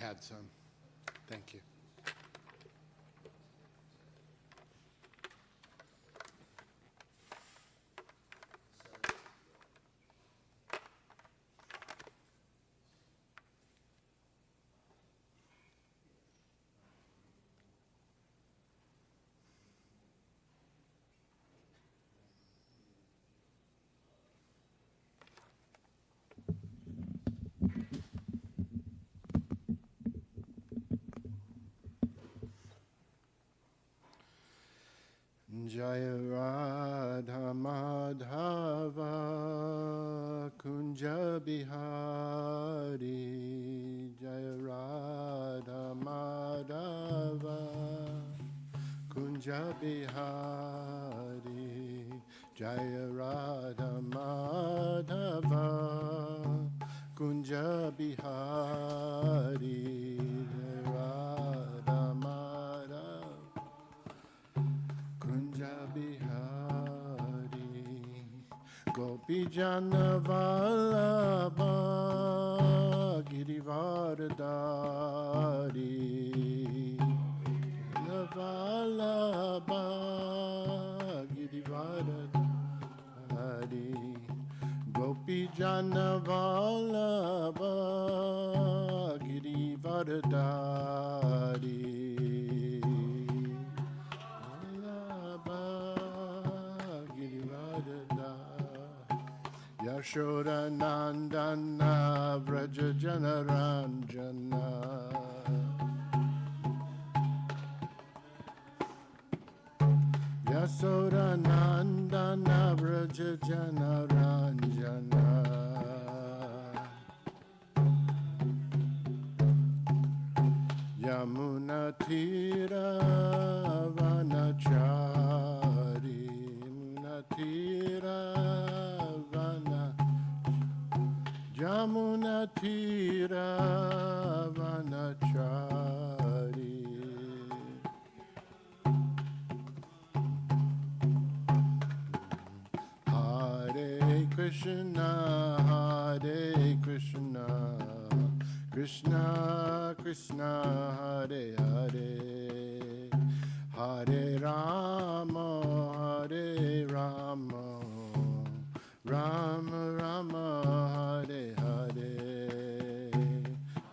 had some. Thank you. Jaya Radha Madhava Kunja Bihari Jaya Radha Madhava Kunja Bihari Jaya Radha Madhava Kunja Bihari Jaya Radha Madhava Kunja Bihari Gopi Jana Vallabha Girivardhari Vallabha Girivardhari Gopi Jana Vallabha Girivardhari Yashoda Nandana Vraja Janaranjana Yasoda Nandana Vraja Janaranjana Yamuna Tira Vanachari Tira Vana Jamuna Tira Vanachari Hare Krishna Hare Krishna Krishna Krishna Hare Hare Hare Rama Hare Rama Rama Rama Hare Hare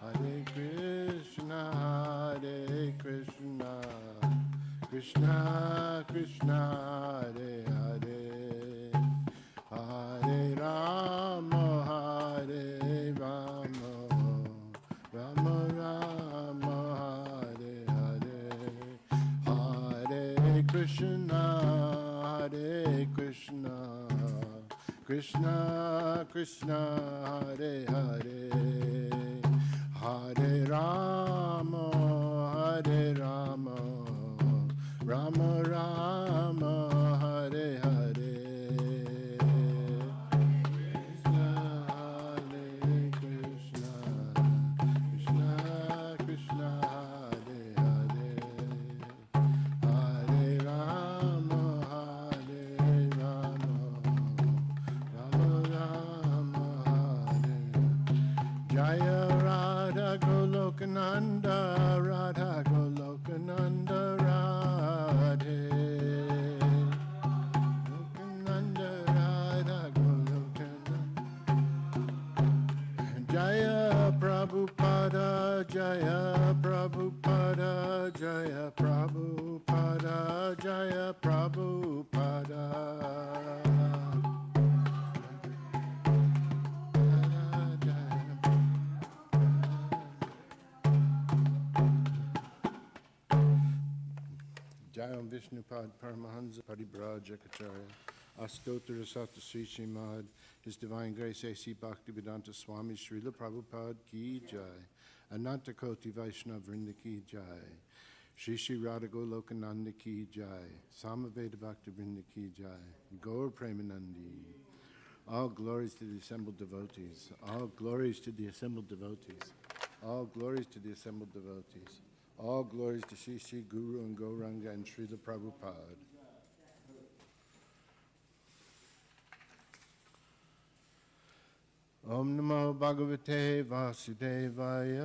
Hare Krishna Hare Krishna Krishna Krishna Hare Hare Hare Rama Hare Rama Rama Rama Hare Hare Hare Krishna Hare Krishna Krishna Krishna Hare Hare Hare Rama Hare Rama Rama Rama Hare Hare Krishna Krishna Krishna Hare Hare Hare Rama Hare Rama Rama Rama Hare Jaya Radha Golokananda Radha Golokananda Radhe Golokananda Radha Golokananda Jaya Prabhupada Jaya Prabhupada Jaya Prabhupada Jaya Prabhupada Jayam Vishnupad Paramahansa Paribraja Kacharya Astotra Sata Sri Srimad His Divine Grace A.C. Bhaktivedanta Swami Srila Prabhupada Ki Jai Ananta Koti Vaishnava Vrinda Ki Jai Shri Shri Radha Golokananda Ki Jai Samaveda Bhakti Vrinda Ki Jai Gaur Premanandi. All glories to the assembled devotees. All glories to the assembled devotees. All glories to the assembled devotees. All glories to Shri Shri Guru and Gauranga and Srila Prabhupada. Om Namo Bhagavate Vasudevaya.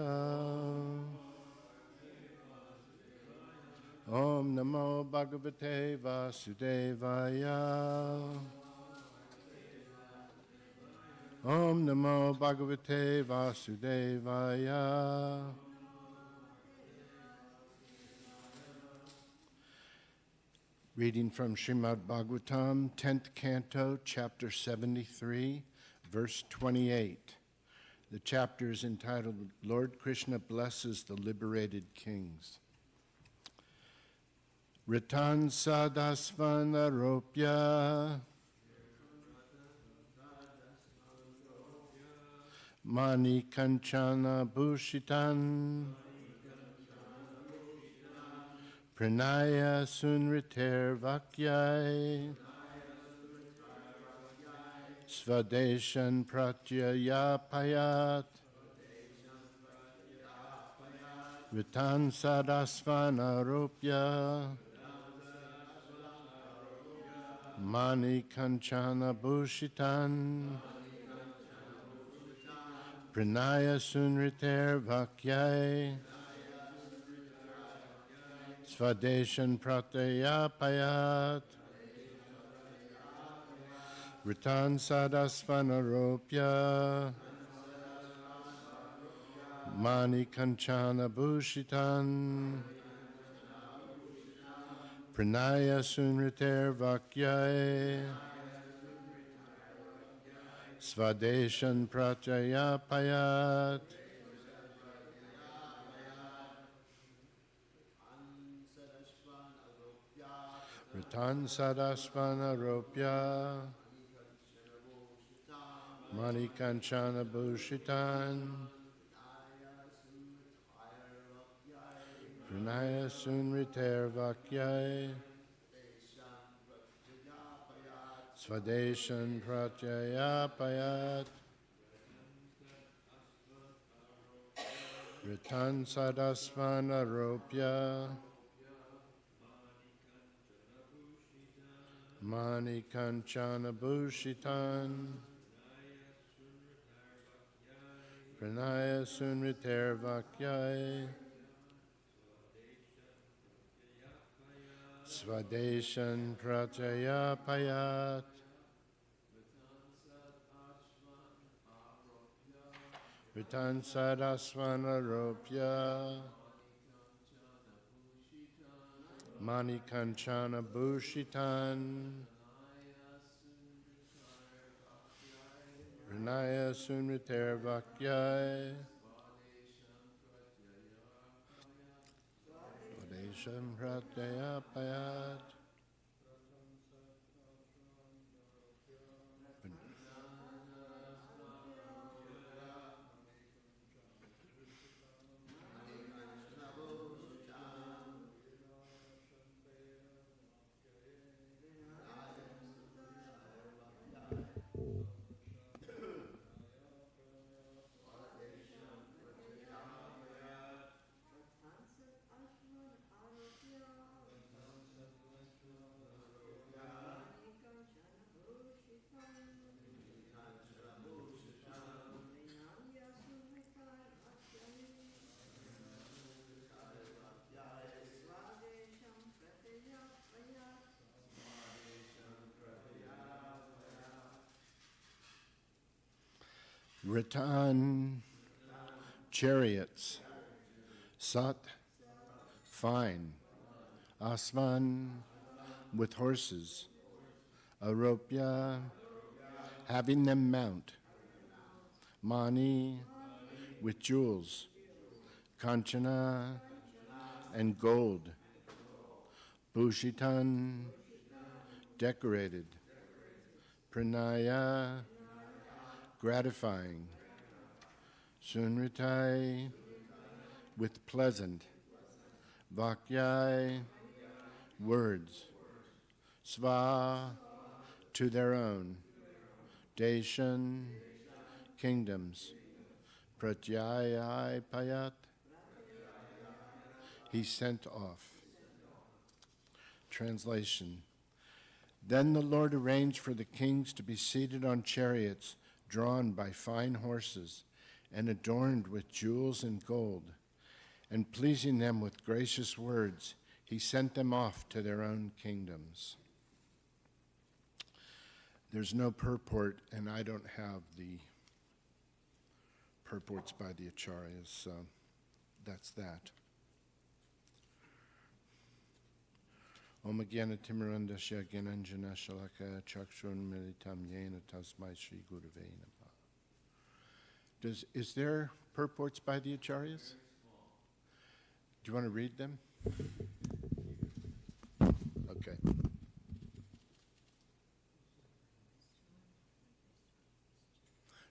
Om Namo Bhagavate Vasudevaya. Om Namo Bhagavate Vasudevaya. Reading from Srimad Bhagavatam, 10th Canto, Chapter 73, Verse 28. The chapter is entitled, Lord Krishna Blesses the Liberated Kings. Ritan Sadasvana Ropya Mani Kanchana Bhushitan Pranaya Sunriter Vakyai Svadeshan Pratyayapayat Ritan Sadasvana Ropya Mani Kanchana Bhushitan Pranaya Sunriter Vakyai Svadeshan Pratyayapayat Ritan Sadasvana Ropya Mani Kanchana Bhushitan Pranaya Sunriter Vakyai Svadeshan Pratyayapayat Ritan Sadasvana Ropya Mani Kanchana Bhushitan Pranaya Sunriter Vakyai Svadeshan Pratyayapayat Ritan Sadasvana Ropya Mani Kanchana Bhushitan Pranaya Sunriter Vakyai Svadeshan Pratyayapayat Ritan Sadasvana Ropya Mani Kanchana Bhushitan Pranaya Sunriter Vakyai Svadeshan Pratyayapayat Ritan, chariots. Sat, fine. Asvan, with horses. Aropya, having them mount. Mani, with jewels. Kanchana, and gold. Bhushitan, decorated. Pranaya, gratifying. Sunritai, with pleasant. Vakyai, words. Sva, to their own. Deshan, kingdoms. Pratyayai payat, he sent off. Translation. Then the Lord arranged for the kings to be seated on chariots drawn by fine horses, and adorned with jewels and gold. And pleasing them with gracious words, he sent them off to their own kingdoms. There's no purport, and I don't have the purports by the acharyas, so that's that. Om Gyana Timirandasya Gyananjana Shalakaya Chakshun Militam Yena Tasmai Shri Gurave Namaha. Is there purports by the acharyas? Do you want to read them? Okay.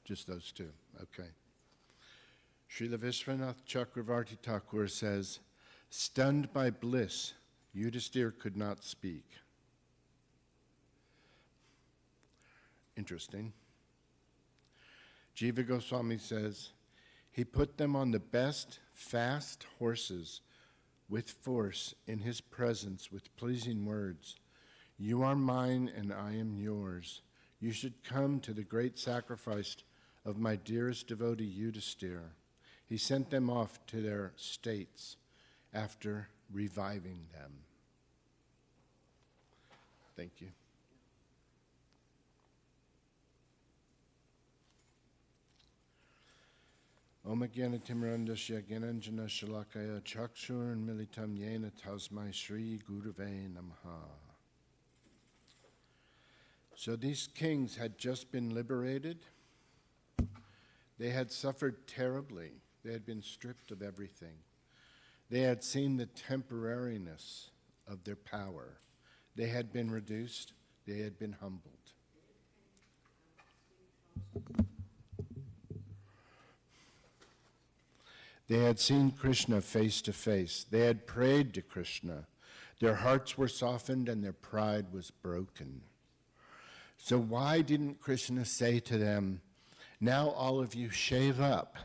Just those two, okay. Srila Vishwanath Chakravarti Thakur says, stunned by bliss, Yudhisthira could not speak. Interesting. Jiva Goswami says, he put them on the best fast horses with force in his presence with pleasing words. You are mine and I am yours. You should come to the great sacrifice of my dearest devotee Yudhisthira. He sent them off to their states after reviving them. Thank you. Om Gyana Timirandasya Gyananjana Shalakaya Chakshur Militam Yena Tasmai Shri Gurave Namaha. So these kings had just been liberated. They had suffered terribly. They had been stripped of everything. They had seen the temporariness of their power. They had been reduced. They had been humbled. They had seen Krishna face to face. They had prayed to Krishna. Their hearts were softened and their pride was broken. So why didn't Krishna say to them, now all of you shave up,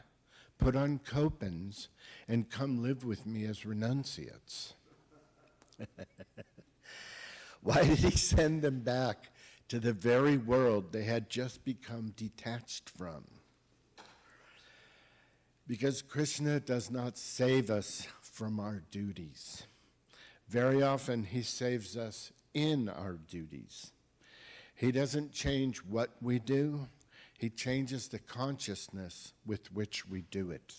put on kopans, and come live with me as renunciates? Why did he send them back to the very world they had just become detached from? Because Krishna does not save us from our duties. Very often he saves us in our duties. He doesn't change what we do, he changes the consciousness with which we do it.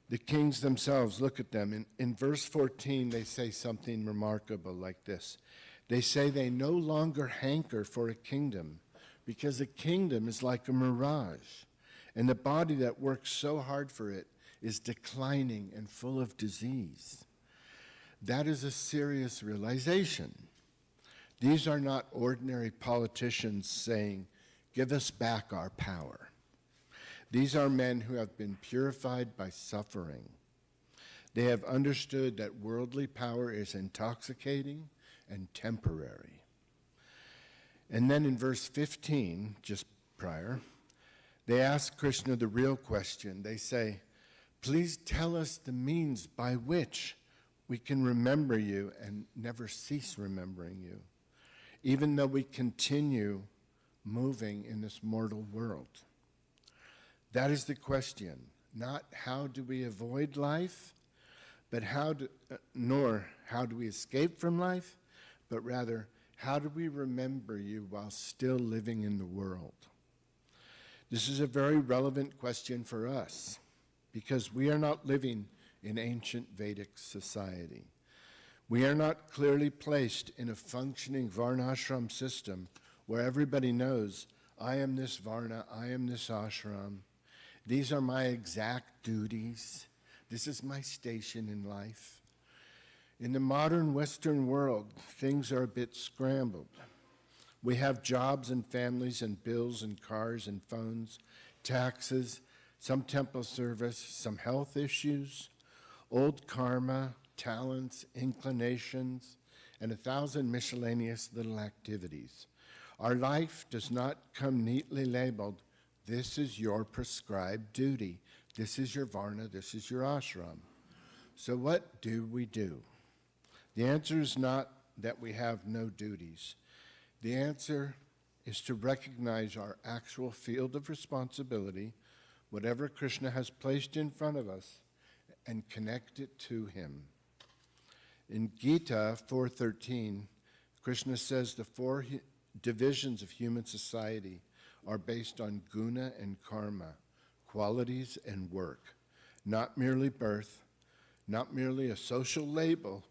The kings themselves, look at them. In verse 14, they say something remarkable like this. They say they no longer hanker for a kingdom, because a kingdom is like a mirage, and the body that works so hard for it is declining and full of disease. That is a serious realization. These are not ordinary politicians saying, give us back our power. These are men who have been purified by suffering. They have understood that worldly power is intoxicating and temporary. And then in verse 15, just prior, they ask Krishna the real question. They say, please tell us the means by which we can remember you and never cease remembering you, even though we continue moving in this mortal world. That is the question. Not how do we avoid life, but nor how do we escape from life, but rather, how do we remember you while still living in the world? This is a very relevant question for us, because we are not living in ancient Vedic society. We are not clearly placed in a functioning varnashram system where everybody knows, I am this varna, I am this ashram, these are my exact duties, this is my station in life. In the modern Western world, things are a bit scrambled. We have jobs and families and bills and cars and phones, taxes, some temple service, some health issues, old karma, talents, inclinations, and 1,000 miscellaneous little activities. Our life does not come neatly labeled, this is your prescribed duty, this is your varna, this is your ashram. So what do we do? The answer is not that we have no duties. The answer is to recognize our actual field of responsibility, whatever Krishna has placed in front of us, and connect it to him. In Gita 4:13, Krishna says the four divisions of human society are based on guna and karma, qualities and work, not merely birth, not merely a social label,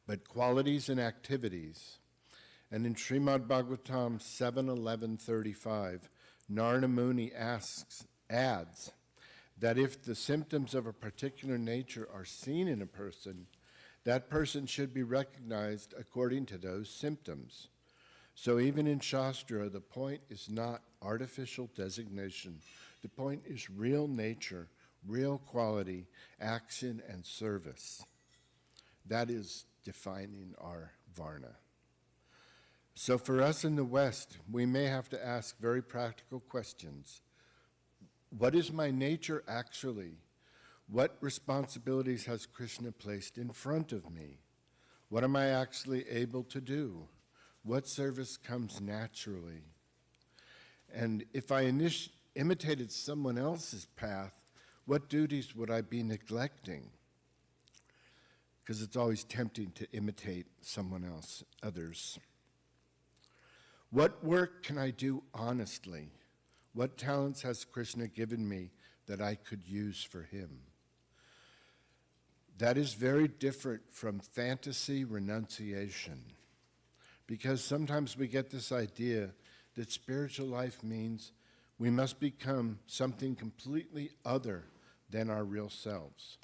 but qualities and activities. And in Srimad Bhagavatam 7:11-35, Narada Muni adds that if the symptoms of a particular nature are seen in a person, that person should be recognized according to those symptoms. So even in Shastra, the point is not artificial designation. The point is real nature, real quality, action, and service. That is defining our Varna. So for us in the West, we may have to ask very practical questions. What is my nature actually? What responsibilities has Krishna placed in front of me? What am I actually able to do? What service comes naturally? And if I imitated someone else's path, what duties would I be neglecting? Because it's always tempting to imitate someone else, others. What work can I do honestly? What talents has Krishna given me that I could use for him? That is very different from fantasy renunciation, because sometimes we get this idea that spiritual life means we must become something completely other than our real selves.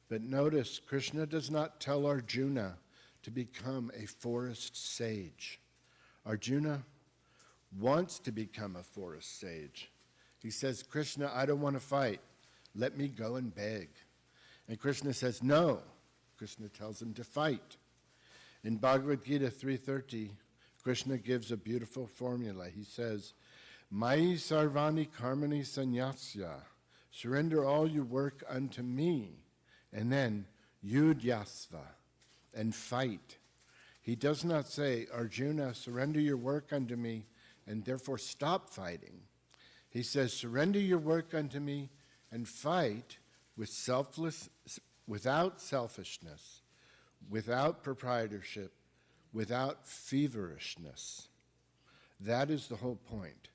But notice, Krishna does not tell Arjuna to become a forest sage. Arjuna wants to become a forest sage. He says, Krishna, I don't want to fight. Let me go and beg. And Krishna says, no. Krishna tells him to fight. In Bhagavad Gita 3:30, Krishna gives a beautiful formula. He says, Mai sarvani karmani sannyasya, surrender all your work unto me, and then yudhyasva, and fight. He does not say, Arjuna, surrender your work unto me, and therefore stop fighting. He says, surrender your work unto me, and fight without selfishness, without proprietorship, without feverishness. That is the whole point.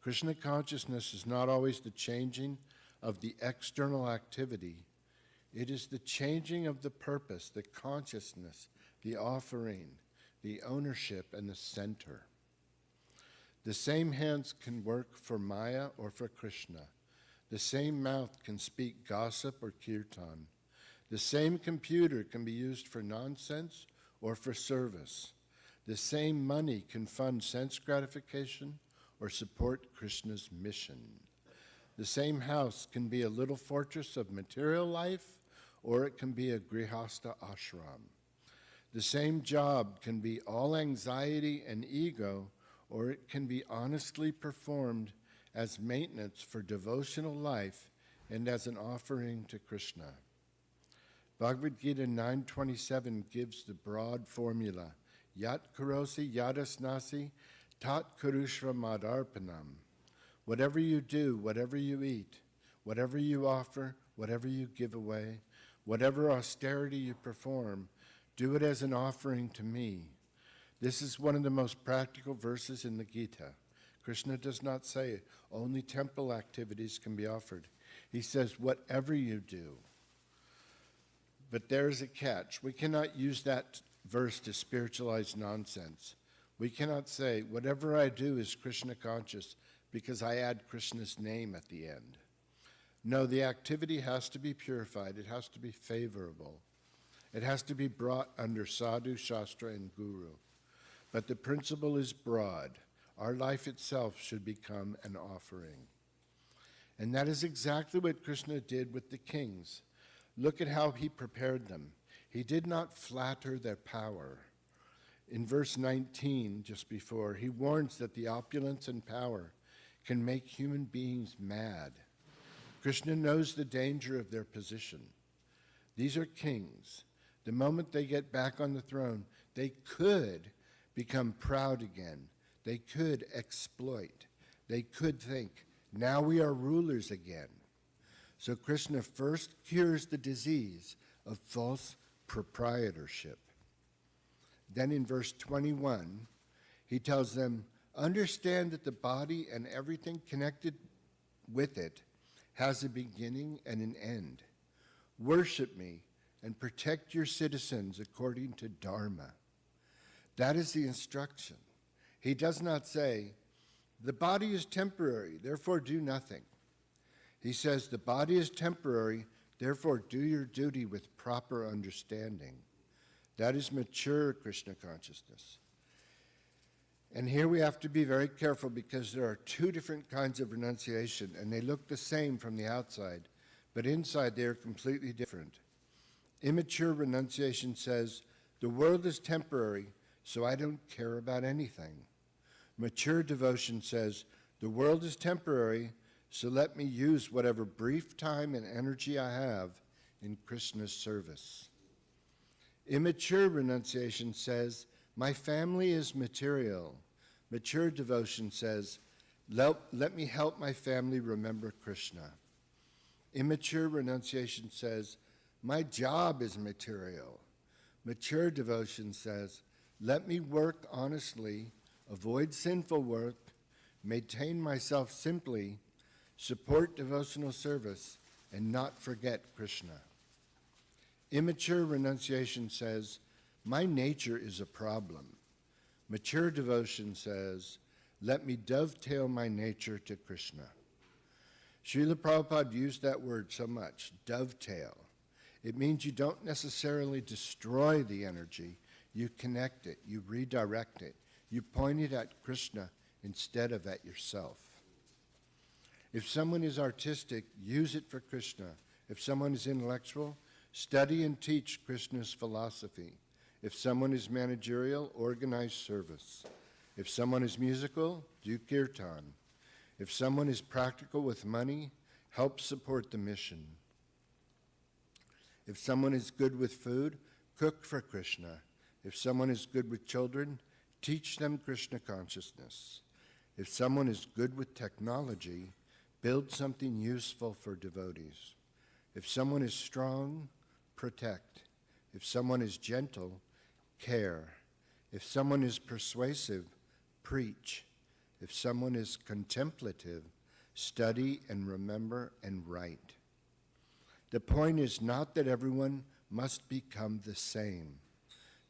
Krishna consciousness is not always the changing of the external activity. It is the changing of the purpose, the consciousness, the offering, the ownership, and the center. The same hands can work for Maya or for Krishna. The same mouth can speak gossip or kirtan. The same computer can be used for nonsense or for service. The same money can fund sense gratification or support Krishna's mission. The same house can be a little fortress of material life, or it can be a grihastha ashram. The same job can be all anxiety and ego, or it can be honestly performed as maintenance for devotional life and as an offering to Krishna. Bhagavad Gita 9:27 gives the broad formula, Yat karosi yadasnasi tat kurushva madarpanam. Whatever you do, whatever you eat, whatever you offer, whatever you give away, whatever austerity you perform, do it as an offering to me. This is one of the most practical verses in the Gita. Krishna does not say only temple activities can be offered. He says whatever you do. But there's a catch. We cannot use that verse to spiritualize nonsense. We cannot say whatever I do is Krishna conscious because I add Krishna's name at the end. No, the activity has to be purified. It has to be favorable. It has to be brought under sadhu, shastra, and guru. But the principle is broad. Our life itself should become an offering. And that is exactly what Krishna did with the kings. Look at how he prepared them. He did not flatter their power. In verse 19, just before, he warns that the opulence and power can make human beings mad. Krishna knows the danger of their position. These are kings. The moment they get back on the throne, they could become proud again. They could exploit. They could think, now we are rulers again. So Krishna first cures the disease of false proprietorship. Then in verse 21, he tells them, understand that the body and everything connected with it has a beginning and an end. Worship me and protect your citizens according to Dharma. That is the instruction. He does not say, the body is temporary, therefore do nothing. He says, the body is temporary, therefore do your duty with proper understanding. That is mature Krishna consciousness. And here we have to be very careful because there are two different kinds of renunciation, and they look the same from the outside, but inside they are completely different. Immature renunciation says, the world is temporary, so I don't care about anything. Mature devotion says, the world is temporary, so let me use whatever brief time and energy I have in Krishna's service. Immature renunciation says, my family is material. Mature devotion says, let me help my family remember Krishna. Immature renunciation says, my job is material. Mature devotion says, let me work honestly, avoid sinful work, maintain myself simply, support devotional service, and not forget Krishna. Immature renunciation says, my nature is a problem. Mature devotion says, let me dovetail my nature to Krishna. Srila Prabhupada used that word so much, dovetail. It means you don't necessarily destroy the energy, you connect it, you redirect it, you point it at Krishna instead of at yourself. If someone is artistic, use it for Krishna. If someone is intellectual, study and teach Krishna's philosophy. If someone is managerial, organize service. If someone is musical, do kirtan. If someone is practical with money, help support the mission. If someone is good with food, cook for Krishna. If someone is good with children, teach them Krishna consciousness. If someone is good with technology, build something useful for devotees. If someone is strong, protect. If someone is gentle, care. If someone is persuasive, preach. If someone is contemplative, study and remember and write. The point is not that everyone must become the same.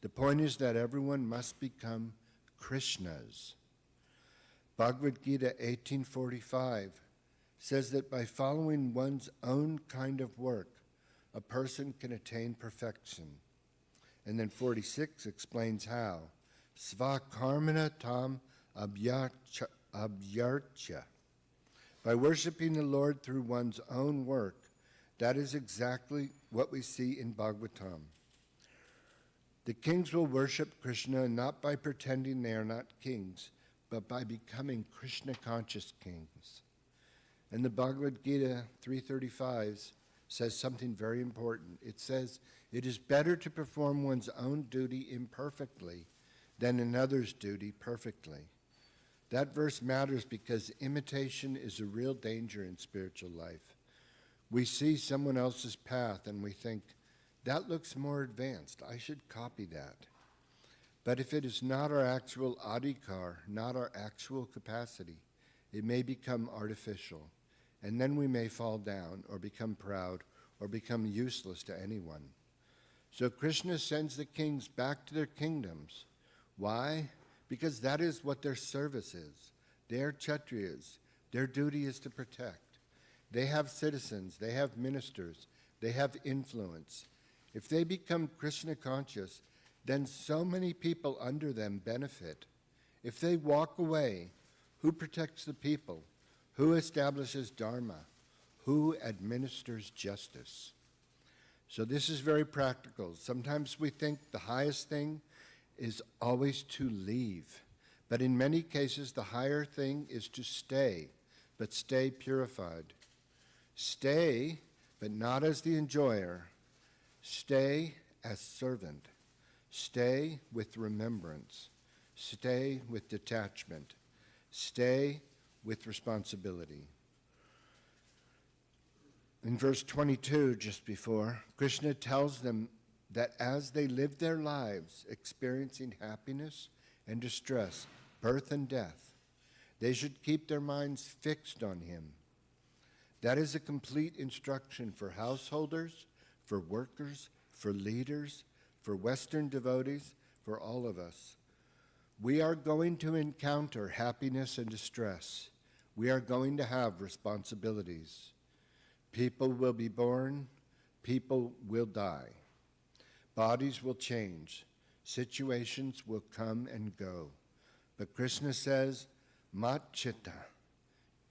The point is that everyone must become Krishna's. Bhagavad Gita 18:45 says that by following one's own kind of work, a person can attain perfection. And then 46 explains how. Svakarmana tam abhyarcha. By worshiping the Lord through one's own work, that is exactly what we see in Bhagavatam. The kings will worship Krishna not by pretending they are not kings, but by becoming Krishna-conscious kings. And the Bhagavad Gita 3:35 says something very important. It says, it is better to perform one's own duty imperfectly than another's duty perfectly. That verse matters because imitation is a real danger in spiritual life. We see someone else's path and we think, that looks more advanced, I should copy that. But if it is not our actual adhikar, not our actual capacity, it may become artificial. And then we may fall down or become proud or become useless to anyone. So Krishna sends the kings back to their kingdoms. Why? Because that is what their service is. They are Kshatriyas. Their duty is to protect. They have citizens, they have ministers, they have influence. If they become Krishna conscious, then so many people under them benefit. If they walk away, who protects the people? Who establishes Dharma? Who administers justice? So this is very practical. Sometimes we think the highest thing is always to leave. But in many cases, the higher thing is to stay, but stay purified. Stay, but not as the enjoyer. Stay as servant. Stay with remembrance. Stay with detachment. Stay with responsibility. In verse 22, just before, Krishna tells them that as they live their lives experiencing happiness and distress, birth and death, they should keep their minds fixed on him. That is a complete instruction for householders, for workers, for leaders, for Western devotees, for all of us. We are going to encounter happiness and distress. We are going to have responsibilities. People will be born, people will die. Bodies will change, situations will come and go. But Krishna says, Mat chitta,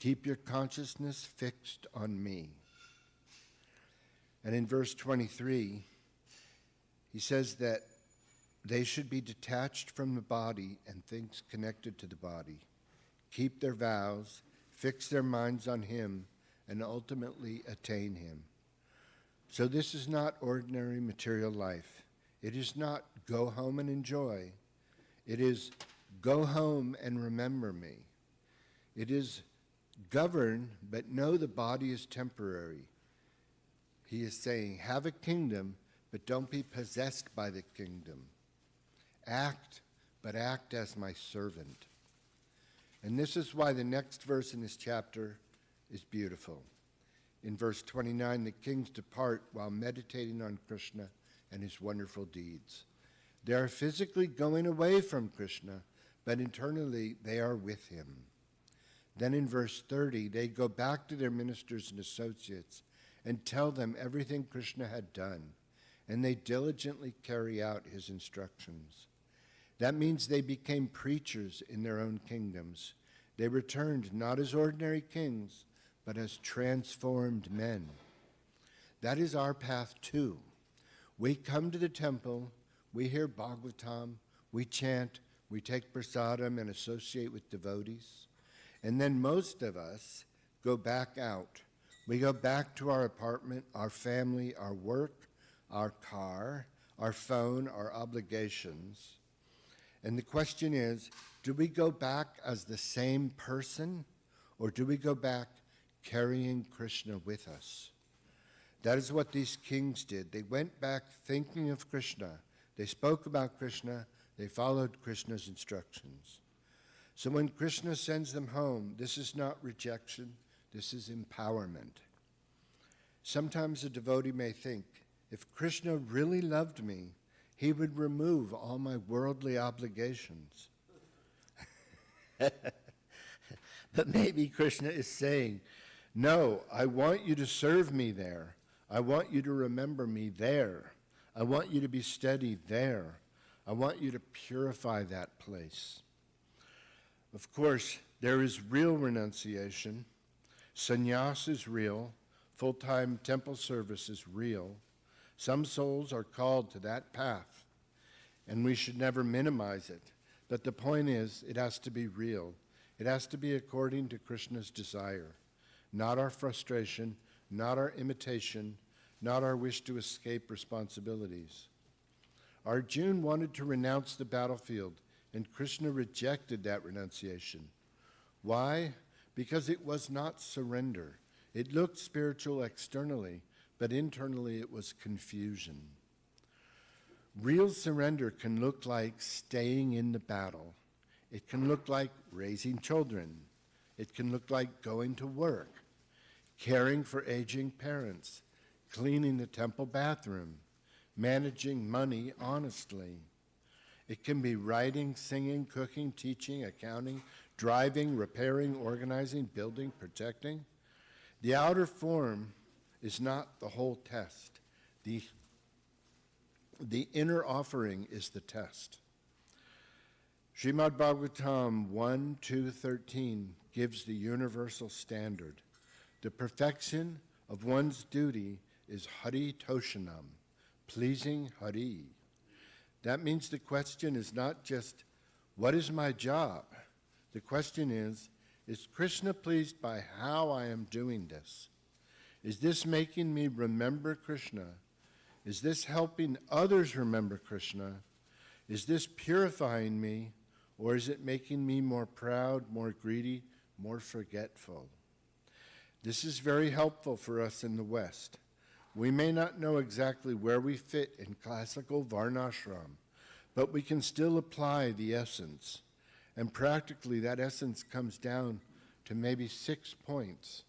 keep your consciousness fixed on me. And in verse 23, he says that they should be detached from the body and things connected to the body. Keep their vows, fix their minds on him, and ultimately attain him. So this is not ordinary material life. It is not go home and enjoy. It is go home and remember me. It is govern, but know the body is temporary. He is saying, have a kingdom, but don't be possessed by the kingdom. Act, but act as my servant. And this is why the next verse in this chapter is beautiful. In verse 29, the kings depart while meditating on Krishna and his wonderful deeds. They are physically going away from Krishna, but internally they are with him. Then in verse 30, they go back to their ministers and associates and tell them everything Krishna had done, and they diligently carry out his instructions. That means they became preachers in their own kingdoms. They returned not as ordinary kings, but as transformed men. That is our path too. We come to the temple, we hear Bhagavatam, we chant, we take prasadam and associate with devotees. And then most of us go back out. We go back to our apartment, our family, our work, our car, our phone, our obligations. And the question is, do we go back as the same person, or do we go back carrying Krishna with us? That is what these kings did. They went back thinking of Krishna. They spoke about Krishna. They followed Krishna's instructions. So when Krishna sends them home, this is not rejection. This is empowerment. Sometimes a devotee may think, if Krishna really loved me, he would remove all my worldly obligations. But maybe Krishna is saying, no, I want you to serve me there. I want you to remember me there. I want you to be steady there. I want you to purify that place. Of course, there is real renunciation. Sannyas is real. Full-time temple service is real. Some souls are called to that path, and we should never minimize it. But the point is, it has to be real. It has to be according to Krishna's desire, not our frustration, not our imitation, not our wish to escape responsibilities. Arjuna wanted to renounce the battlefield, and Krishna rejected that renunciation. Why? Because it was not surrender. It looked spiritual externally, but internally it was confusion. Real surrender can look like staying in the battle. It can look like raising children. It can look like going to work, caring for aging parents, cleaning the temple bathroom, managing money honestly. It can be writing, singing, cooking, teaching, accounting, driving, repairing, organizing, building, protecting. The outer form is not the whole test. The inner offering is the test. Srimad Bhagavatam 1:2-13 gives the universal standard. The perfection of one's duty is Hari Toshanam, pleasing Hari. That means the question is not just, what is my job? The question is Krishna pleased by how I am doing this? Is this making me remember Krishna? Is this helping others remember Krishna? Is this purifying me? Or is it making me more proud, more greedy, more forgetful? This is very helpful for us in the West. We may not know exactly where we fit in classical Varnashram, but we can still apply the essence. And practically that essence comes down to maybe 6 points.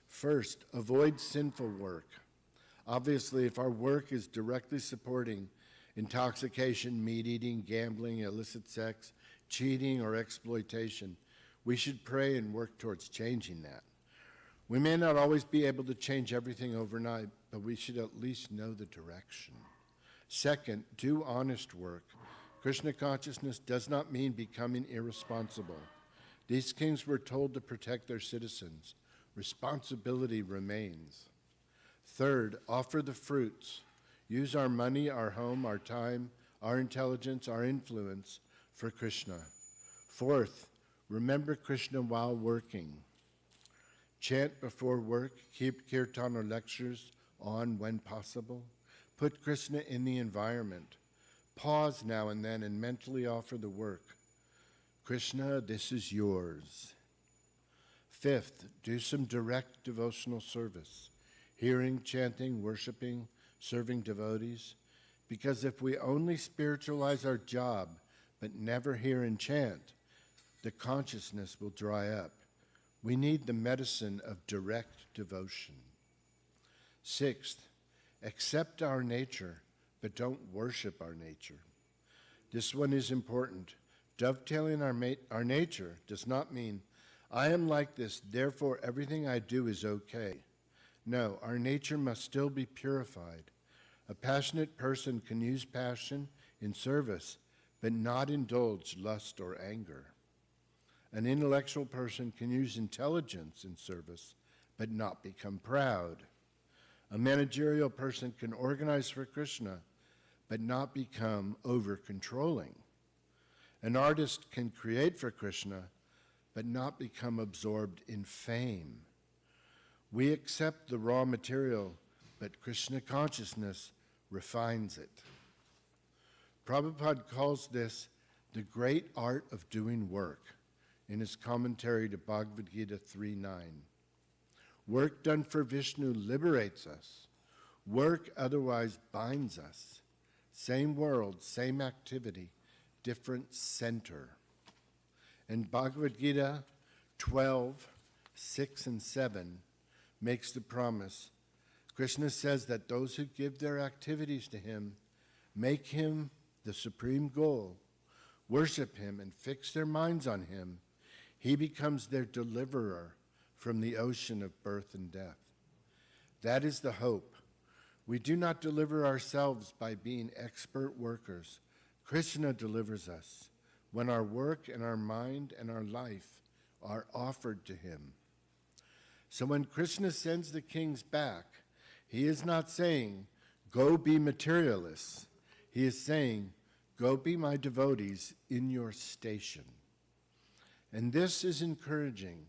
First, avoid sinful work. Obviously, if our work is directly supporting intoxication, meat eating, gambling, illicit sex, cheating, or exploitation, we should pray and work towards changing that. We may not always be able to change everything overnight, but we should at least know the direction. Second, do honest work. Krishna consciousness does not mean becoming irresponsible. These kings were told to protect their citizens. Responsibility remains. Third, offer the fruits. Use our money, our home, our time, our intelligence, our influence for Krishna. Fourth, remember Krishna while working. Chant before work, keep kirtan or lectures on when possible. Put Krishna in the environment. Pause now and then and mentally offer the work. Krishna, this is yours. Fifth, do some direct devotional service. Hearing, chanting, worshiping, serving devotees. Because if we only spiritualize our job but never hear and chant, the consciousness will dry up. We need the medicine of direct devotion. Sixth, accept our nature, but don't worship our nature. This one is important. Dovetailing our nature does not mean, I am like this, therefore everything I do is okay. No, our nature must still be purified. A passionate person can use passion in service, but not indulge lust or anger. An intellectual person can use intelligence in service, but not become proud. A managerial person can organize for Krishna, but not become over-controlling. An artist can create for Krishna, but not become absorbed in fame. We accept the raw material, but Krishna consciousness refines it. Prabhupada calls this the great art of doing work in his commentary to Bhagavad Gita 3:9. Work done for Vishnu liberates us. Work otherwise binds us. Same world, same activity, different center. And Bhagavad Gita 12:6 and 7 makes the promise. Krishna says that those who give their activities to him, make him the supreme goal, worship him and fix their minds on him, he becomes their deliverer from the ocean of birth and death. That is the hope. We do not deliver ourselves by being expert workers. Krishna delivers us when our work and our mind and our life are offered to him. So when Krishna sends the kings back, he is not saying, go be materialists. He is saying, go be my devotees in your station. And this is encouraging,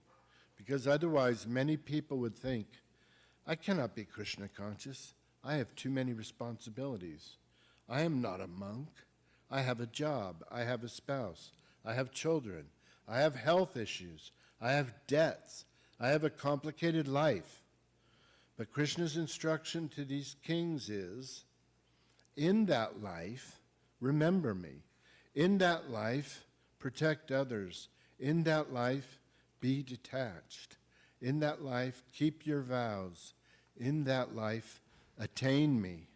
because otherwise many people would think, I cannot be Krishna conscious. I have too many responsibilities. I am not a monk. I have a job. I have a spouse. I have children. I have health issues. I have debts. I have a complicated life. But Krishna's instruction to these kings is, in that life, remember me. In that life, protect others. In that life, be detached. In that life, keep your vows. In that life, attain me.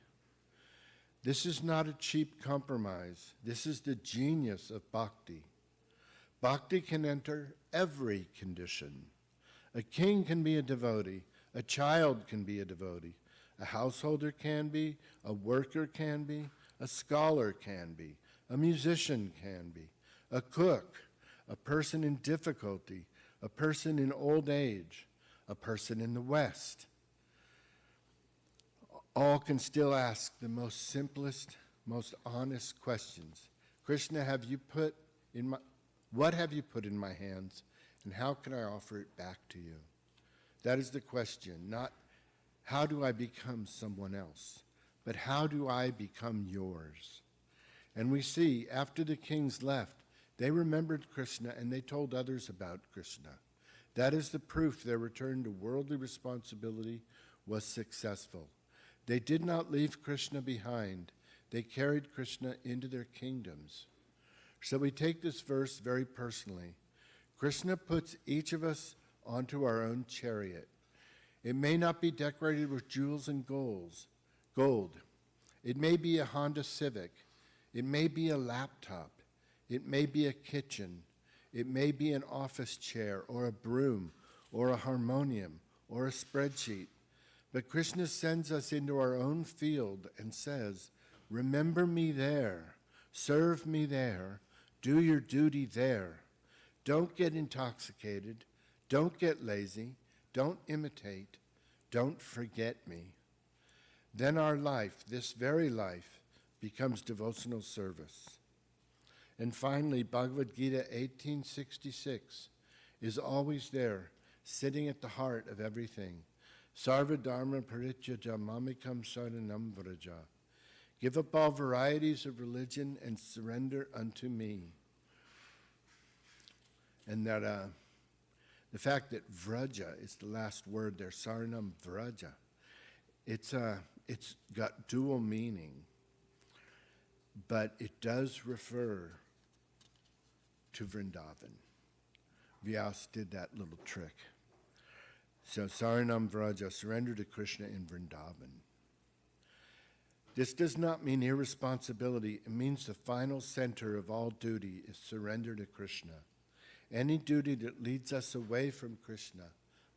This is not a cheap compromise. This is the genius of bhakti. Bhakti can enter every condition. A king can be a devotee. A child can be a devotee. A householder can be. A worker can be. A scholar can be. A musician can be. A cook. A person in difficulty. A person in old age. A person in the West. All can still ask the most simplest, most honest questions. Krishna, what have you put in my hands, and how can I offer it back to you? That is the question, not how do I become someone else, but how do I become yours? And we see after the kings left, They remembered Krishna and they told others about Krishna. That is the proof their return to worldly responsibility was successful. They did not leave Krishna behind. They carried Krishna into their kingdoms. So we take this verse very personally. Krishna puts each of us onto our own chariot. It may not be decorated with jewels and gold. It may be a Honda Civic. It may be a laptop. It may be a kitchen. It may be an office chair or a broom or a harmonium or a spreadsheet. But Krishna sends us into our own field and says, remember me there, serve me there, do your duty there. Don't get intoxicated, don't get lazy, don't imitate, don't forget me. Then our life, this very life, becomes devotional service. And finally, Bhagavad Gita 1866 is always there, sitting at the heart of everything. Sarva dharma parityaja mamikam saranam vraja. Give up all varieties of religion and surrender unto me. And that the fact that vraja is the last word there, saranam vraja, it's got dual meaning, but it does refer to Vrindavan. Vyas did that little trick. So Saranam Vraja, surrender to Krishna in Vrindavan. This does not mean irresponsibility. It means the final center of all duty is surrender to Krishna. Any duty that leads us away from Krishna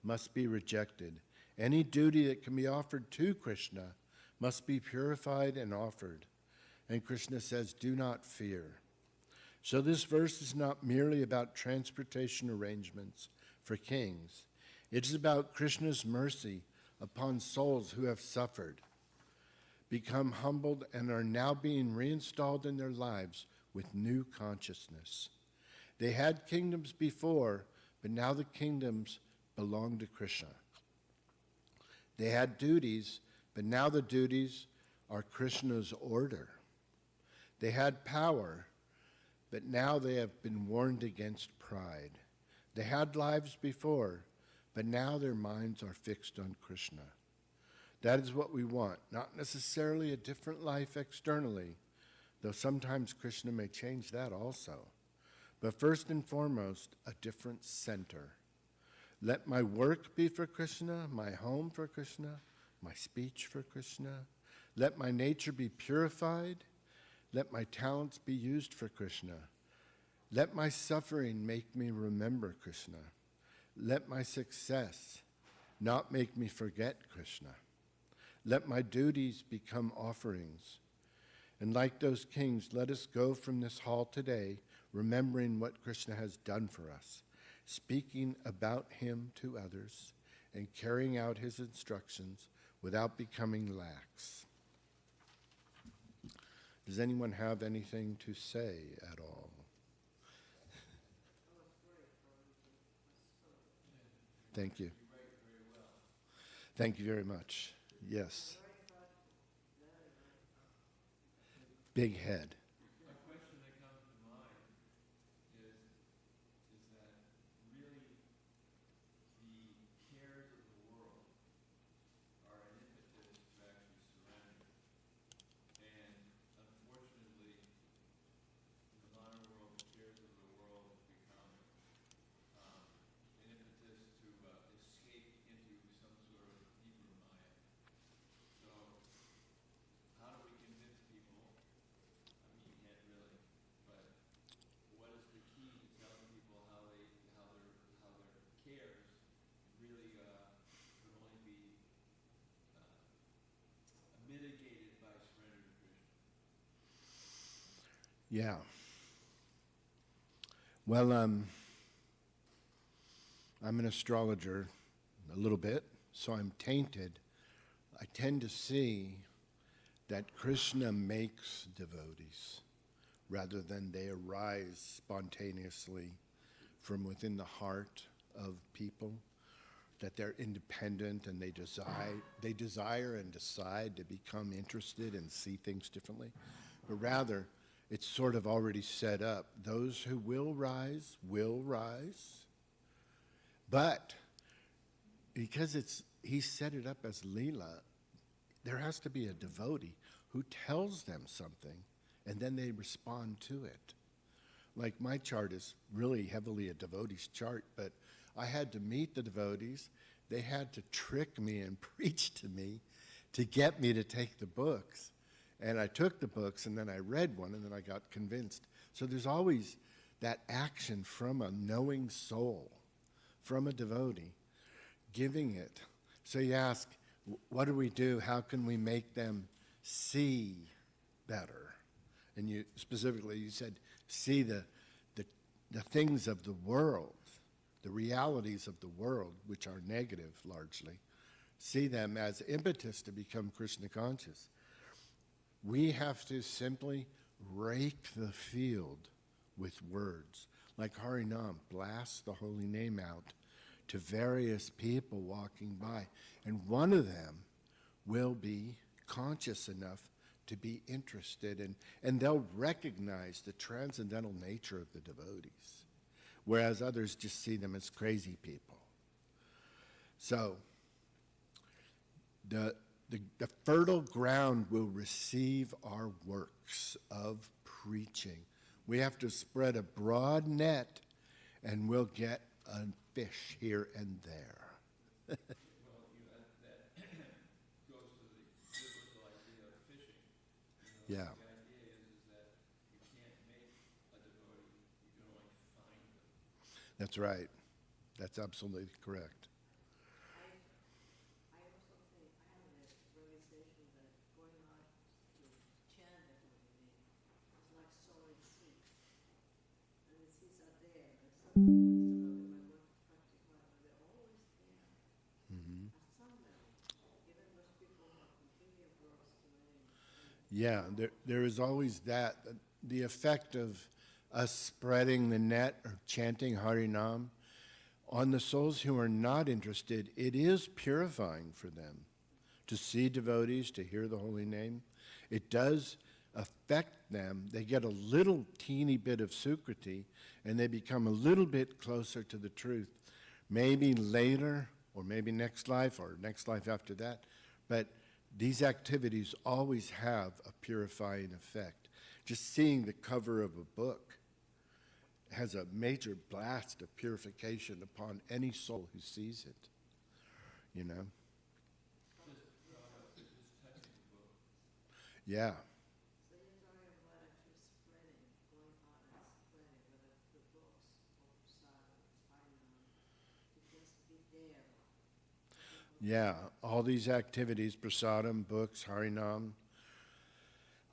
must be rejected. Any duty that can be offered to Krishna must be purified and offered. And Krishna says, do not fear. So this verse is not merely about transportation arrangements for kings. It is about Krishna's mercy upon souls who have suffered, become humbled, and are now being reinstalled in their lives with new consciousness. They had kingdoms before, but now the kingdoms belong to Krishna. They had duties, but now the duties are Krishna's order. They had power, but now they have been warned against pride. They had lives before, but now their minds are fixed on Krishna. That is what we want, not necessarily a different life externally, though sometimes Krishna may change that also. But first and foremost, a different center. Let my work be for Krishna, my home for Krishna, my speech for Krishna. Let my nature be purified. Let my talents be used for Krishna. Let my suffering make me remember Krishna. Let my success not make me forget Krishna. Let my duties become offerings. And like those kings, let us go from this hall today remembering what Krishna has done for us, speaking about him to others, and carrying out his instructions without becoming lax. Does anyone have anything to say at all? Thank you. Thank you very much. Yes. Big head. A question that comes to mind is that really the cares of the world are an impetus to actually surrender. And unfortunately, in the modern world, the cares of the world have become an impetus to escape into some sort of deeper maya. So how do we convince people? I mean, you can't really, but what is the key to telling people how their cares really can only be mitigated by surrender to Krishna? Yeah. Well, I'm an astrologer a little bit, so I'm tainted. I tend to see that Krishna makes devotees rather than they arise spontaneously from within the heart of people, that they're independent and they desire and decide to become interested and see things differently. But rather, it's sort of already set up. Those who will rise will rise. But because he set it up as Leela, there has to be a devotee who tells them something, and then they respond to it. Like my chart is really heavily a devotee's chart, but I had to meet the devotees. They had to trick me and preach to me to get me to take the books. And I took the books, and then I read one, and then I got convinced. So there's always that action from a knowing soul, from a devotee, giving it. So you ask, what do we do? How can we make them see better? And you specifically, you said, see the things of the world, the realities of the world, which are negative largely. See them as impetus to become Krishna conscious. We have to simply rake the field with words. Like Harinam, blast the holy name out to various people walking by. And one of them will be conscious enough to be interested, and they'll recognize the transcendental nature of the devotees, whereas others just see them as crazy people. So the fertile ground will receive our works of preaching. We have to spread a broad net, and we'll get a fish here and there. Well, that goes to the biblical idea of fishing. Yeah. The idea is that you can't make a devotee, you can only find them. That's right. That's absolutely correct. I also think, I have a realization that going out to chant the holy name is like sowing seeds. And the seeds are there, and some of them I want to practice, but they're always there. Mm-hmm. At some level, even those people who are completely engrossed in it. Yeah, there is always that. The effect of us spreading the net or chanting Harinam on the souls who are not interested, it is purifying for them to see devotees, to hear the holy name. It does affect them. They get a little teeny bit of sukriti, and they become a little bit closer to the truth. Maybe later, or maybe next life, or next life after that. But these activities always have a purifying effect. Just seeing the cover of a book has a major blast of purification upon any soul who sees it, you know? Just touching the book. Yeah, So you're talking about actually spreading, going out and spreading, whether it's the books or sadhu, to just be there. yeah. All these activities, prasadam, books, harinam,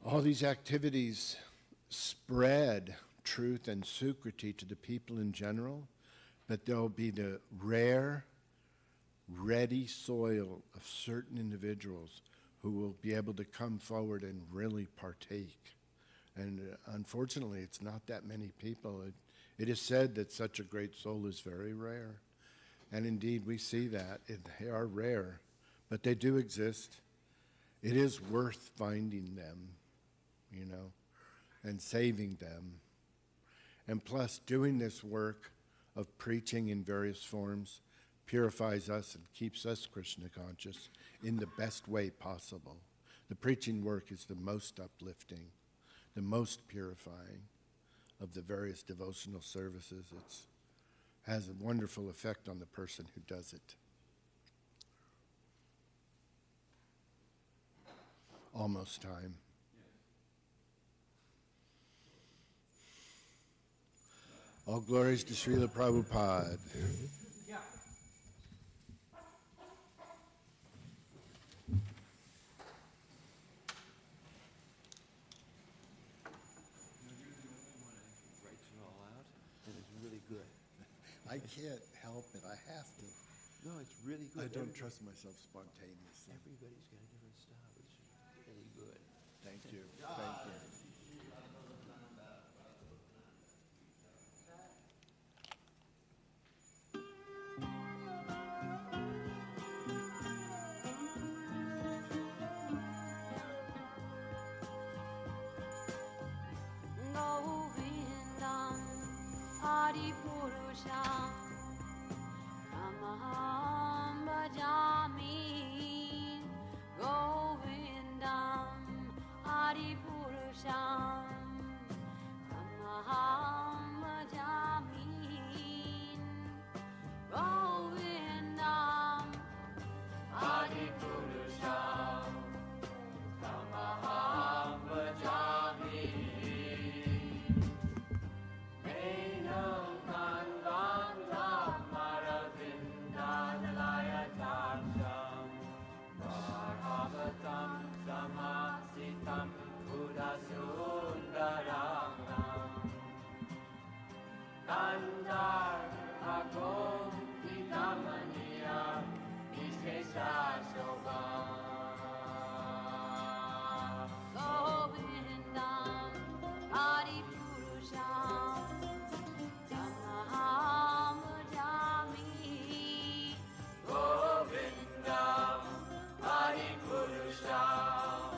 all these activities spread truth and sukriti to the people in general, but there'll be the rare, ready soil of certain individuals who will be able to come forward and really partake. And unfortunately, it's not that many people. It is said that such a great soul is very rare. And indeed, we see that. They are rare, but they do exist. It is worth finding them, you know, and saving them. And plus, doing this work of preaching in various forms purifies us and keeps us Krishna conscious in the best way possible. The preaching work is the most uplifting, the most purifying of the various devotional services. It has a wonderful effect on the person who does it. Almost time. All glories to Srila Prabhupada. Yeah. You're the only one who writes it all out, and it's really good. I can't help it. I have to. No, it's really I good. don't trust myself spontaneously. Everybody's got a different style. It's really good. Thank you. Thank you. Purusham Tamaham Bhajami Govindam Hari Purusham Tamaham Bhajami Govindam Hari Purusham Tamaham Bhajami Enam Kanvam Maravindanalaya Daksham Bhagavatam Samasitam Buddhasundaram Kandar Agom Vikamaniya Vishesha Shobham Govindam Hari Purusham Tamaham Bhajami Govindam Hari Purusham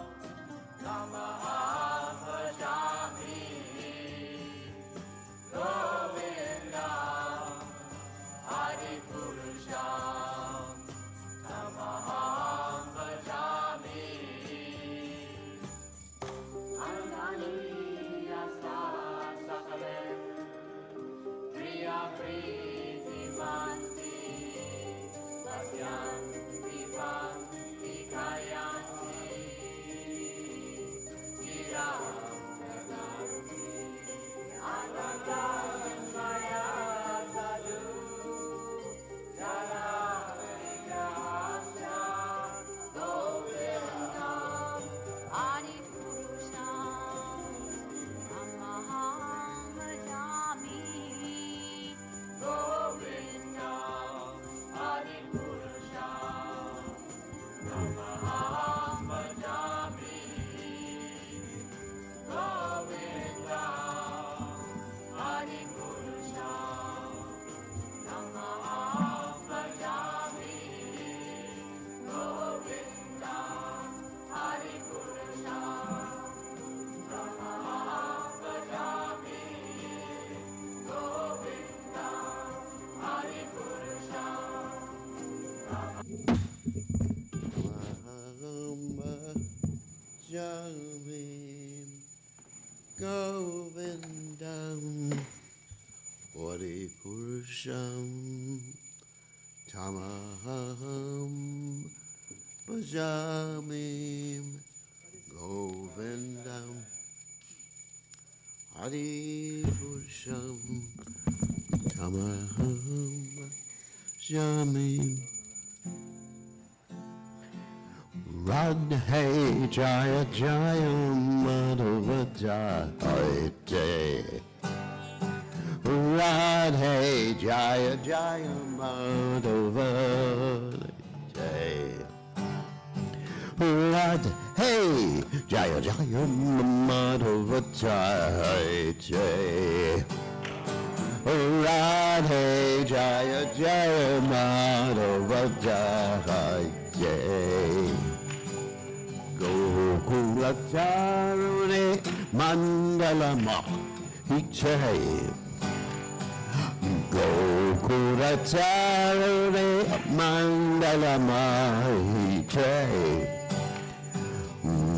Tamaham Bhajami Govindam Hari Purusham Tamaham Bhajami Ananiyasa Sakalem Priya Priti Manti Vasyan Vivam Vikayanti Giram Naganti Anantam Maya Sadhu Jara Vigrahasya Govindam Adi Purusham Tamaham Bhajami Govindam Adi Purusham Tamaham Bhajami Govindam Adi Purusham Tamaham Bhajami Govindam Adi Purusham Tamaham Bhajami Govindam Adi Purusham Jamim Govindam Adi Purusham Tamaham Bhajamim Govindam Adi Purusham Tamaham Bhajamim Radhe Jaya Jaya Madhava Jaya Radhe Jaya Jaya Madhava Jaya Radhe Jaya Jaya Madhava Jaya Radhe Jaya Jaya Madhava Jaya Gokula Charune Mandala Mahiche Gokula Charune Mandala Mahiche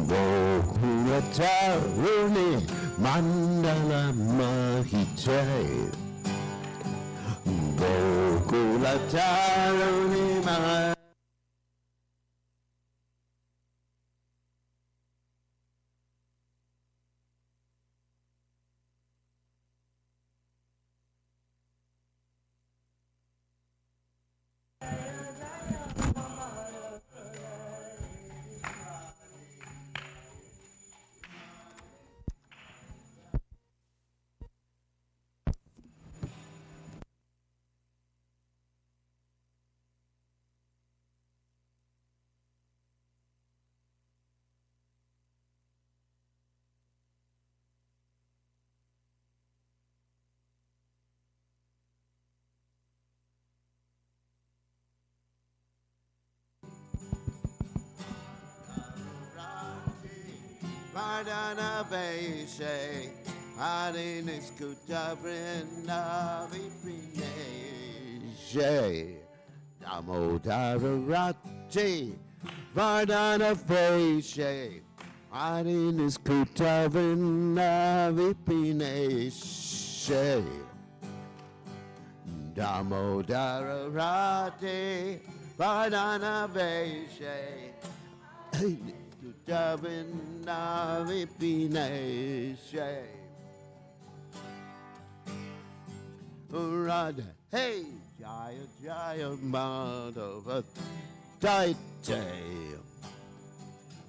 Gokula Charune Mandala Mahiche Gokula Charune Mandala Vardana Vaishe Hare Niskuta Vrinda Viprine Veshe, Damodara Rati, Vardhana Veshe, Arinis Kutavina Vipineshe, Damodara Rati, Vardhana Veshe, Kutavina Vipineshe. Radhe, hey, Jaya Jaya Madhava Daite.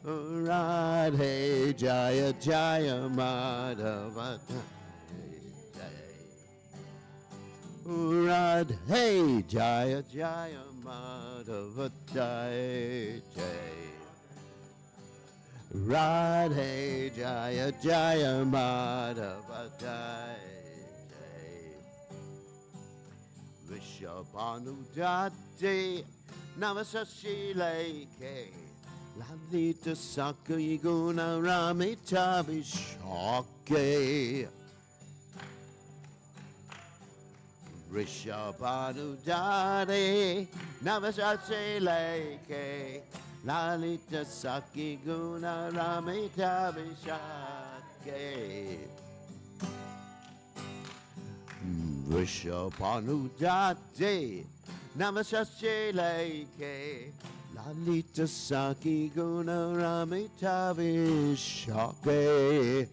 Radhe Jaya Jaya Madhava Daite. Radhe Jaya Jaya Madhava Daite. Radhe Jaya Jaya Madhava Daite. Vishabhanudate Navasashileke Lalita Sakayiguna Ramita Vishake Vishabhanudate Navasashileke Lalita Sakayiguna Ramita Vishake Vishabhanudate Namasasheleke Lalita Saki Guna Ramita Vishake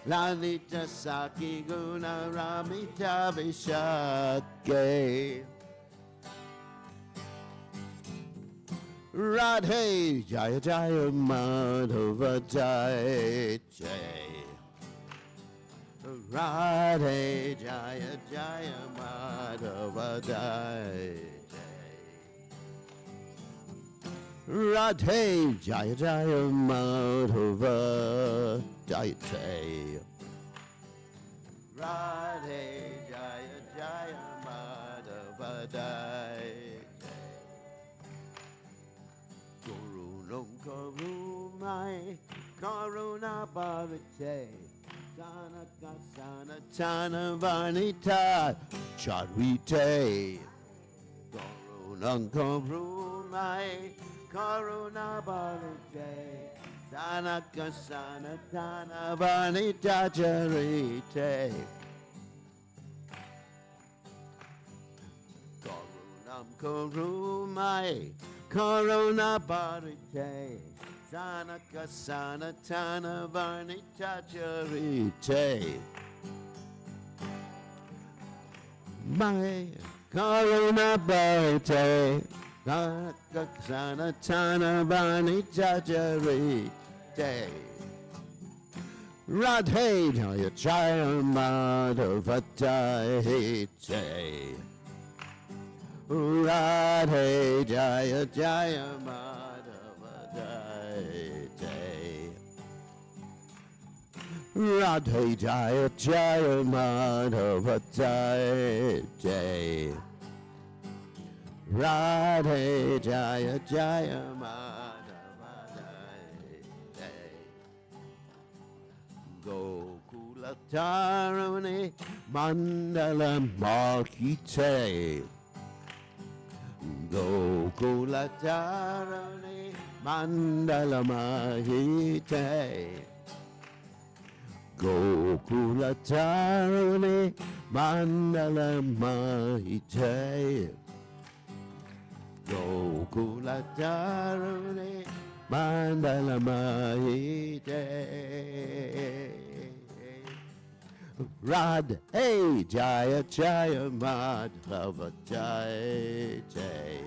Lalita Saki Guna Ramita Vishake Radhe Jaya Jaya Madhava Jai Jai Radhe Jaya Jaya Madhava Jai Jai Radhe Jaya Jaya Madhava Jai Jai Radhe Jaya Jaya Madhava Jai Karumai, Karuna Bhavite, Sanaka Sanatana Vanita, Charvite, Karunam Karumai, Karuna Bhavite, Sanaka Sanatana Vanita Charite, Karunam Karumai, Corona Barite, Sanaka Sanatana Varnita Charite. My Corona Barite, Sanaka Sanatana Varnita Charite. Radhe Jaya Jaya Madhava Daite. Radhe Jaya Jaya Madhava Daite. Radhe Jaya Jaya Madhava Daite. Radhe Jaya Jaya Madhava Daite. Gokula Tarani Mandala Markite. Gokula Tarani Mandala Mahite. Gokula Tarani Mandala Mahite. Gokula Tarani Mandala Mahite. Radhe Jaya Jaya Madhava Jai Jai.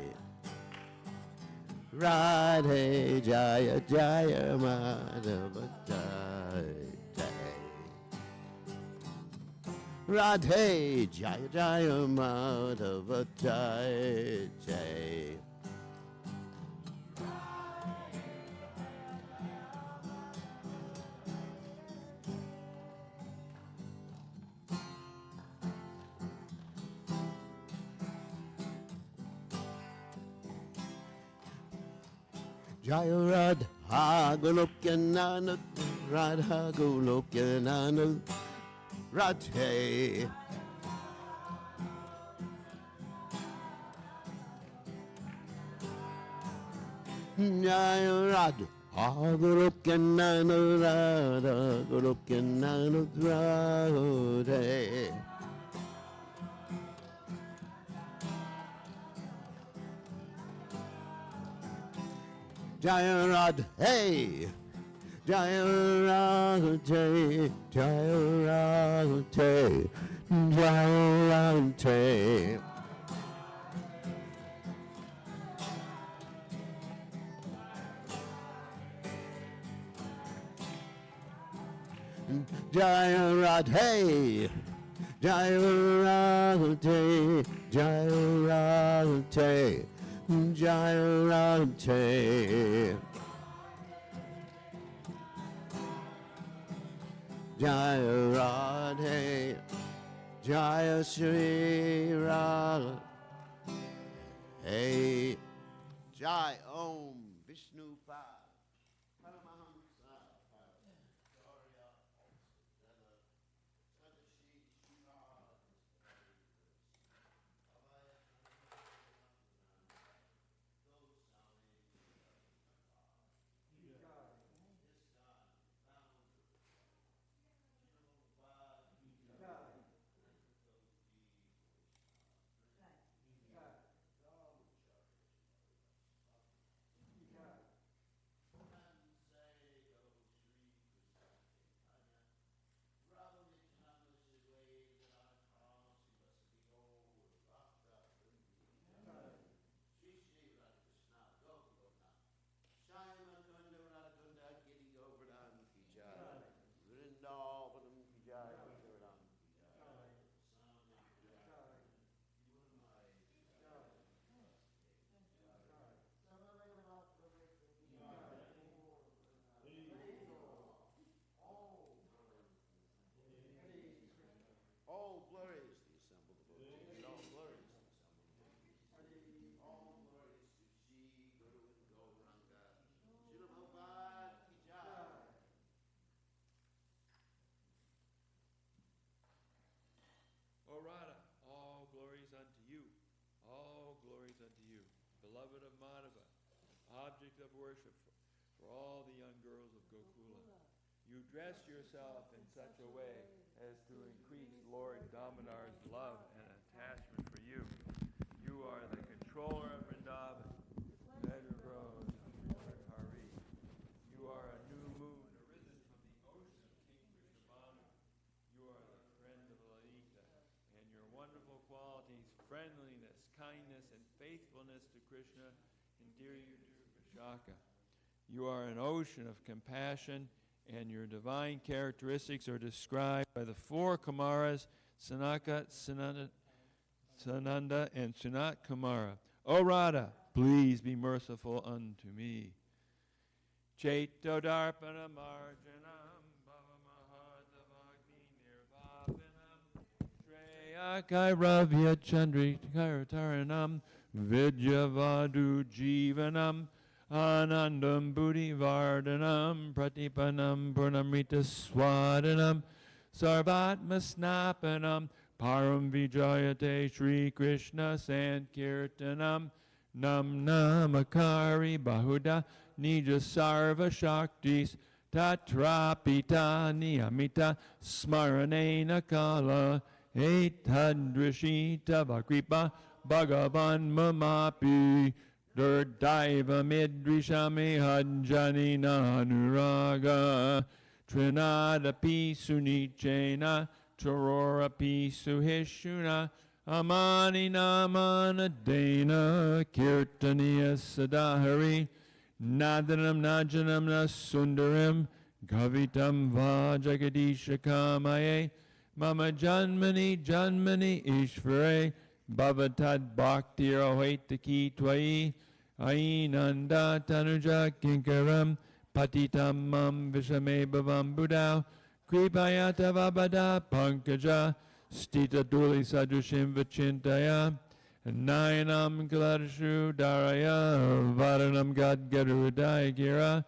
Radhe Jaya Jaya Madhava Jai Jai. Radhe Jaya Jaya Madhava Jai Jai. Jaya Radha Ha Golokyanana Radha Golokyanana Radhe. Jaya Radha Golokyanana Radha Golokyanana Radhe. Jaya Radhe, Jaya Radhe, Jaya Radhe, Jaya Radhe. Jaya Radhe, Jaya Radhe, Jaya Radhe, Jaya Radhe. Jaya Radhe, Jaya Shri Radhe. Jai Om Vishnu Pa. Paramahamsa Paramahamsa. All glories to the assembled devotees. All glories to the assembled devotees. All glories to Shri Guru and Gauranga. Srila Prabhupada ki jai. O Radha, all glories unto you. All glories unto you. Beloved of Madhava, object of worship for all the young girls of Gokula. You dress yourself in such a way as to increase Lord Damodar's love and attachment for you. You are the controller of Vrindavan, measure grows of Hari. You are a new moon arisen from the ocean of King Krishnabanu. You are the friend of Lalita, and your wonderful qualities, friendliness, kindness, and faithfulness to Krishna endear you to Vishaka. You are an ocean of compassion, and your divine characteristics are described by the four Kumaras, Sanaka, Sananda, and Sunat Kumara. O Radha, please be merciful unto me. Chaito Darpana Marjanam Bhavamahadavagni Nirvapanam Shreyakai Chandri Karataranam Vidyavadu Jivanam Anandam Buddhi Vardhanam Pratipanam Purnamrita Swadanam Sarvatma Snapanam Param Vijayate Shri Krishna Sankirtanam Nam Namakari Bahuda Nija Sarva Shaktis Tatrapita Niyamita Smaranena Kala Etadrishita Vakripa Bhagavan Mamapi Durdaiva Midrishami Hajjani Nanuraga Trinada Pisu Nichena Chorora Pisu Hishuna Amani Namana Dana Kirtaniya Sadahari Nadanam Najanam Nasundaram Gavitam Vajagadisha Kamaye Mama Janmani Janmani Ishvare Bhavatad Bhakti Rohaitaki Twai Ainanda Tanuja Kinkaram Patitam Mam Vishame Bhavam Buddha Kripayata Vabada Pankaja Stita Duli Sadushim Vachintaya Nayanam Kaladashu Daraya Varanam Gadgarudaya Gira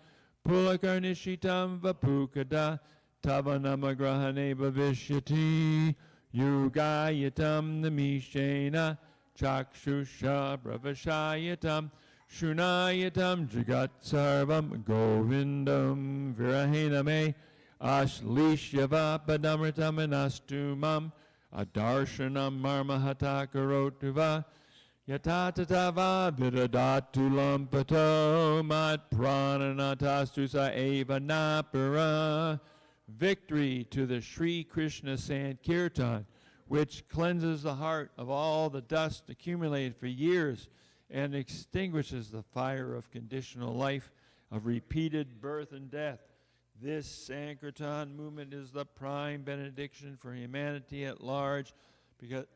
Pulakarnishitam vapukada tavanamagrahane bhavishyati yugayatam namishena chakshusha bravashayatam shunayatam jagat sarvam govindam virahena me ashlishyava padamritam anastumam adarshanam marmahata karotuva Yatatatava vidadatu lampato mat prananatastu sa eva napara. Victory to the Sri Krishna Sankirtan, which cleanses the heart of all the dust accumulated for years and extinguishes the fire of conditional life, of repeated birth and death. This Sankirtan movement is the prime benediction for humanity at large because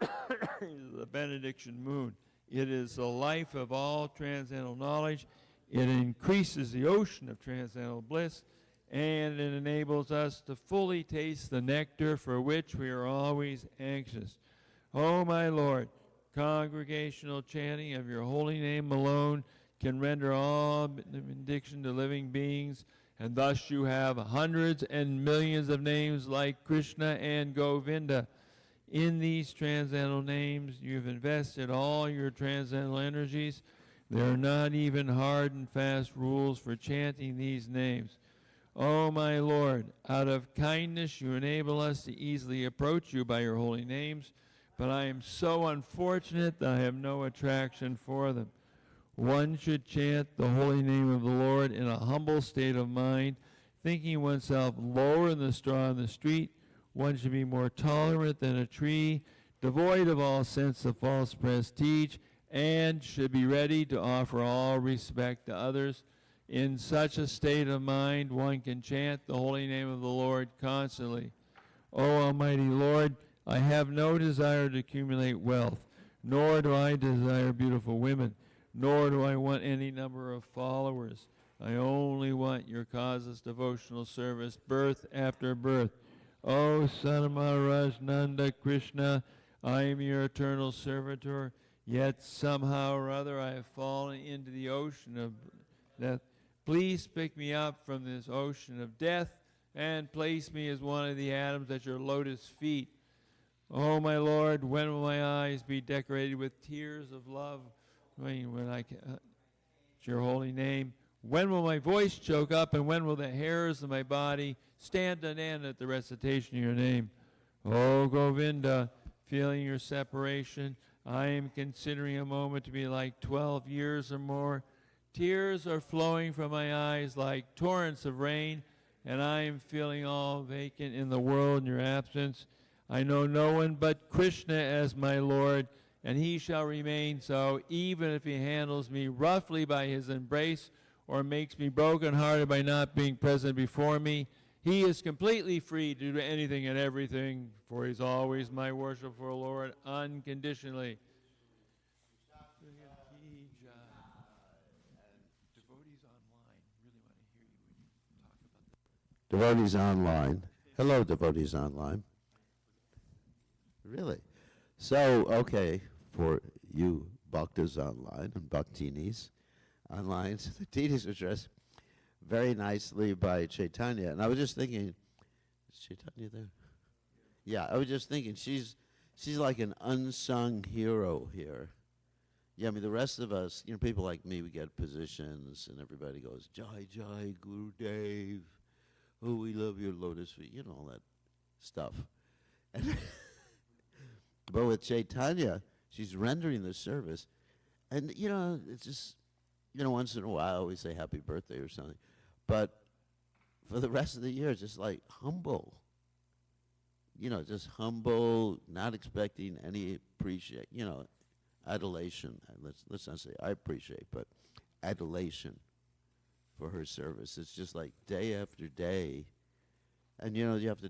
the benediction moon. It is the life of all transcendental knowledge. It increases the ocean of transcendental bliss, and it enables us to fully taste the nectar for which we are always anxious. Oh, my Lord, congregational chanting of your holy name alone can render all benediction to living beings, and thus you have hundreds and millions of names like Krishna and Govinda. In these transcendental names, you've invested all your transcendental energies. There are not even hard and fast rules for chanting these names. Oh, my Lord, out of kindness you enable us to easily approach you by your holy names, but I am so unfortunate that I have no attraction for them. One should chant the holy name of the Lord in a humble state of mind, thinking oneself lower than the straw on the street. One should be more tolerant than a tree, devoid of all sense of false prestige, and should be ready to offer all respect to others. In such a state of mind, one can chant the holy name of the Lord constantly. O Almighty Lord, I have no desire to accumulate wealth, nor do I desire beautiful women, nor do I want any number of followers. I only want your causeless devotional service, birth after birth. O Son of Maharaj Nanda Krishna, I am your eternal servitor, yet somehow or other I have fallen into the ocean of death. Please pick me up from this ocean of death and place me as one of the atoms at your lotus feet. Oh, my Lord, when will my eyes be decorated with tears of love? When I it's your holy name. When will my voice choke up, and when will the hairs of my body stand on end at the recitation of your name? Oh, Govinda, feeling your separation, I am considering a moment to be like 12 years or more. Tears are flowing from my eyes like torrents of rain, and I am feeling all vacant in the world in your absence. I know no one but Krishna as my Lord, and he shall remain so, even if he handles me roughly by his embrace or makes me brokenhearted by not being present before me. He is completely free to do anything and everything, for he's always my worshipful Lord unconditionally. Devotees online. Hello, devotees online. Really? So, okay, for you bhaktas online and bhaktinis online, so the teenagers are dressed very nicely by Chaitanya. And I was just thinking, is Chaitanya there? Yeah, I was just thinking, she's like an unsung hero here. Yeah, I mean, the rest of us, you know, people like me, we get positions, and everybody goes, Jai Jai Gurudev. Oh, we love your lotus feet, you know, all that stuff. And but with Chaitanya, she's rendering the service. And, you know, it's just, you know, once in a while we say happy birthday or something. But for the rest of the year, it's just like humble. You know, just humble, not expecting any adulation. Let's not say I appreciate, but adulation for her service. It's just like day after day. And, you know, you have to